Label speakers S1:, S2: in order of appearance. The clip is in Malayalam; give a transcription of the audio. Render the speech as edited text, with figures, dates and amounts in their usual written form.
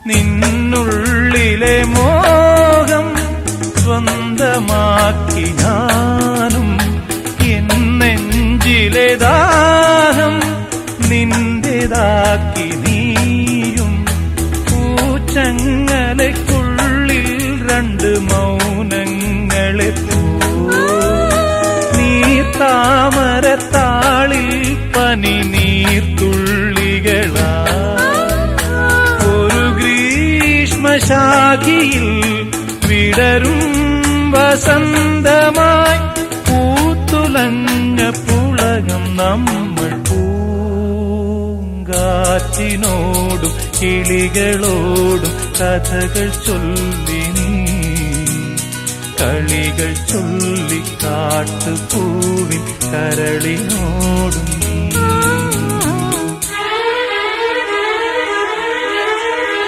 S1: നിന്നുള്ളിലെ മോഹം സ്വന്തമാക്കി ഞാനും എന്നെഞ്ചിലെ ദാഹം നിന്റേതാക്കി നീയും പൂച്ചങ്ങലയ്ക്കുള്ളിൽ രണ്ട് മൗനങ്ങളെ താമരത്താളിൽ പനി നീർത്തുള്ളികളാ ഒരു ഗ്രീഷ്മശാഖിയിൽ വിടരും വസന്തമായി പൂത്തുലഞ്ഞ പുളകം നമ്മൾ പൂങ്കാറ്റിനോടും കിളികളോടും കഥകൾ ചൊല്ലി കളികൾ ചൊല്ലി കാട്ടുപൂവിൻ കരളിനോടും